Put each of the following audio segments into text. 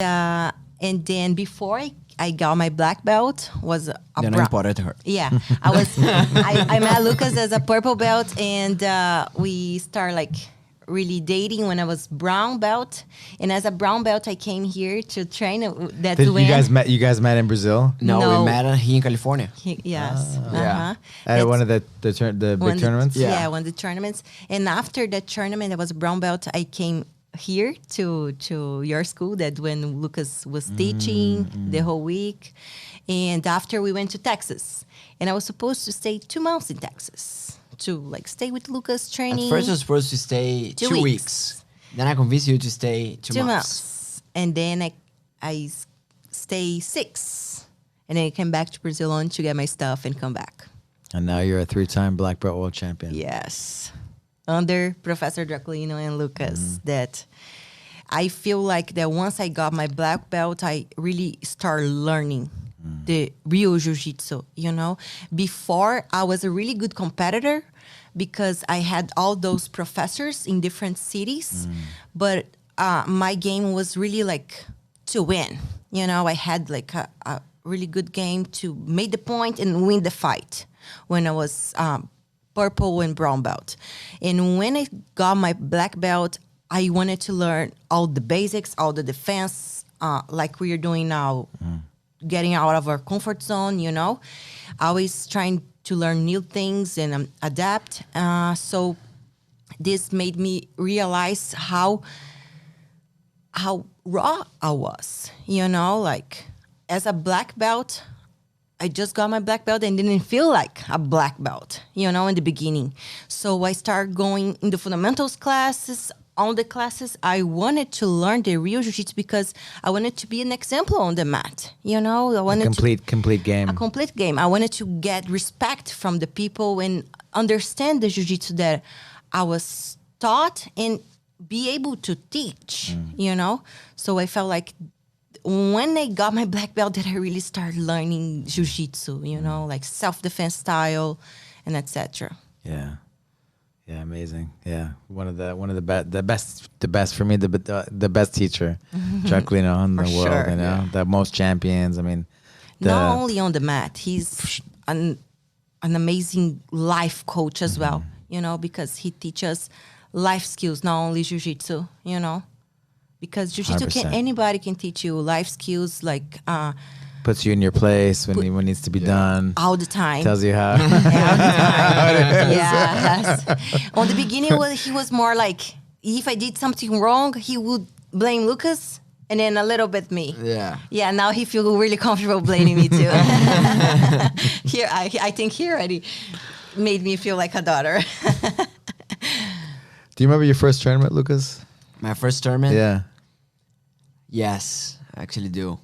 And then before I got my black belt was a Then I brown. spotted her. Yeah, I was. I met Lucas as a purple belt, and we start like really dating when I was brown belt. And as a brown belt, I came here to train. That's Did when you guys met in Brazil? No, No. we met here in California. Yes. Yeah. At one of the One big tournaments? Yeah, one of the tournaments. And after that tournament, I was a brown belt. I came here to your school. That when Lucas was teaching the whole week, and after we went to Texas, and I was supposed to stay 2 months in Texas to like stay with Lucas training. At first, I was supposed to stay 2 weeks. Then I convinced you to stay 2 months. And then I stay 6, and then I came back to Brazil on to get my stuff and come back. And now you're a 3-time black belt world champion. Yes. Under Professor Draculino and Lucas, that I feel like that once I got my black belt, I really start learning the real jiu-jitsu, you know? Before, I was a really good competitor because I had all those professors in different cities, but my game was really like to win. You know, I had like a really good game to make the point and win the fight when I was purple and brown belt. And when I got my black belt, I wanted to learn all the basics, all the defense, like we are doing now, getting out of our comfort zone, you know, always trying to learn new things and adapt. So this made me realize how raw I was, you know, like as a black belt, I just got my black belt and didn't feel like a black belt, you know, in the beginning. So I started going in the fundamentals classes, all the classes. I wanted to learn the real jiu-jitsu because I wanted to be an example on the mat, you know. I wanted complete game. A complete game. I wanted to get respect from the people and understand the jiu-jitsu that I was taught and be able to teach, you know. So I felt like when I got my black belt that I really started learning jiu-jitsu, you know, like self-defense style and etc. Yeah. Yeah, amazing. Yeah. One of the best for me, the best teacher, Draculino in the For world, sure. you know. The most champions. I mean, Not only on the mat, he's an amazing life coach as well, you know, because he teaches life skills, not only jiu-jitsu, you know. Because jiu-jitsu 100%. anybody can teach you life skills, like puts you in your place when it needs to be done. all the time. Tells you how. Yes. On the beginning, he was more like, if I did something wrong, he would blame Lucas and then a little bit me. Yeah. Yeah, now he feels really comfortable blaming me too. Here, I think he already made me feel like a daughter. Do you remember your first tournament, Lucas? My first tournament? Yeah. Yes, I actually do.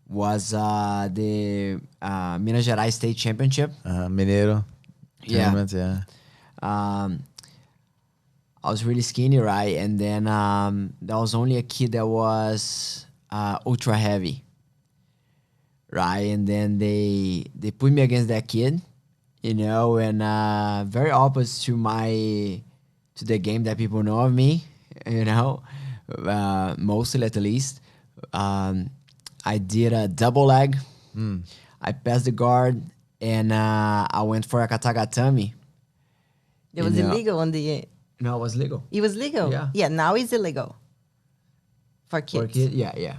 Was the Minas Gerais State Championship. Mineiro. Yeah. Tournaments, yeah. I was really skinny, right? And then there was only a kid that was ultra heavy, right? And then they put me against that kid, you know, and very opposite to the game that people know of me, you know, mostly at least. I did a double leg. I passed the guard, and I went for a katagatame. It was illegal on the... No, it was legal. It was legal? Yeah. Yeah, now it's illegal. For kids. For kid, yeah.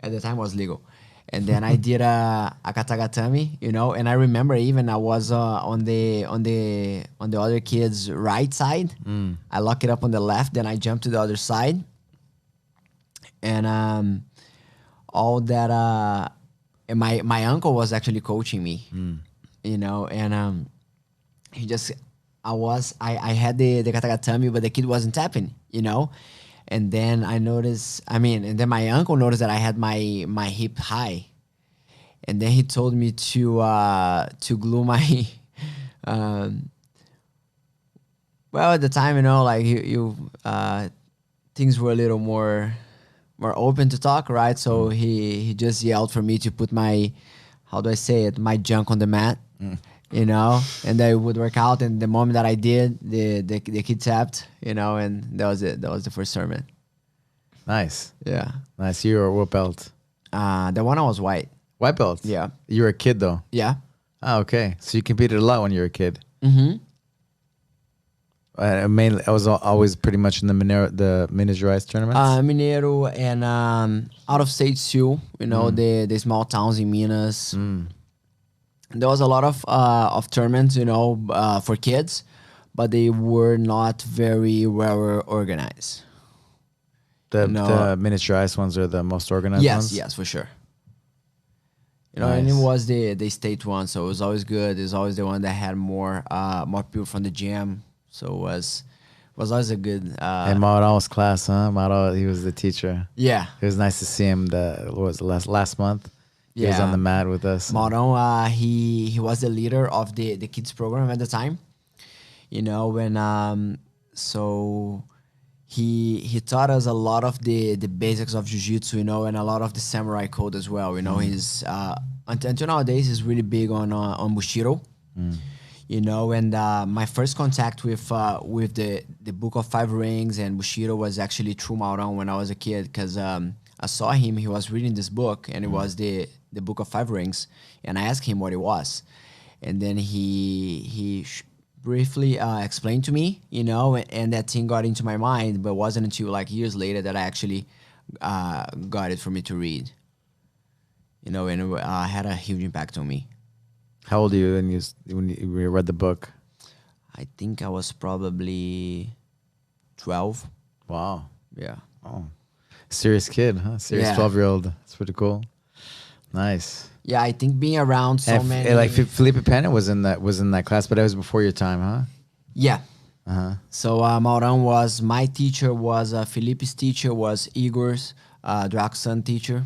At the time, it was legal. And then I did a katagatame, you know, and I remember even I was on the other kid's right side. I lock it up on the left, then I jump to the other side. And all that, and my uncle was actually coaching me, you know, and he just, I had the katagatame, but the kid wasn't tapping, you know. And then I noticed, and then my uncle noticed that I had my hip high. And then he told me to glue my, well, at the time, you know, like things were a little more open to talk, right? So he just yelled for me to put my, how do I say it, my junk on the mat, you know, and that it would work out. And the moment that I did, the kid tapped, you know, and that was it. That was the first tournament. Nice. Yeah. Nice. You were what belt? The one I was white. White belt. Yeah. You were a kid though. Yeah. Oh, okay. So you competed a lot when you were a kid. Mm-hmm. Mainly, I was always pretty much in the miniaturized tournaments. Mineiro and out of state too. You know, the small towns in Minas. There was a lot of tournaments, you know, for kids, but they were not very well organized. The no. the miniaturized ones are the most organized ones. Yes, for sure. You know, and it Nice. was the state one, so it was always good. It was always the one that had more people from the gym, so it was always a good. And Mauro was class, huh? Mauro, he was the teacher. Yeah, It was nice to see him. What was it, last month? He was Yeah. on the mat with us. Mauro, he was the leader of the kids program at the time. You know, when so he taught us a lot of the basics of jiu-jitsu, you know, and a lot of the samurai code as well. You know, he's until nowadays he's really big on Bushido. You know, and my first contact with the Book of Five Rings and Bushido was actually through Mauro when I was a kid, because I saw him. He was reading this book, and it was the Book of Five Rings, and I asked him what it was, and then he briefly explained to me, you know, and that thing got into my mind, but it wasn't until like years later that I actually got it for me to read, you know, and it had a huge impact on me. How old are you when you read the book? I think I was probably 12. Wow. Yeah. Oh, serious kid, huh? Serious Yeah. 12-year-old. That's pretty cool. Nice. Yeah, I think being around so And many. like Felipe Pena was in that class, but that was before your time, huh? Yeah. Uh-huh. So Maurão was my teacher, was Felipe's teacher, was Igor's Draxon teacher.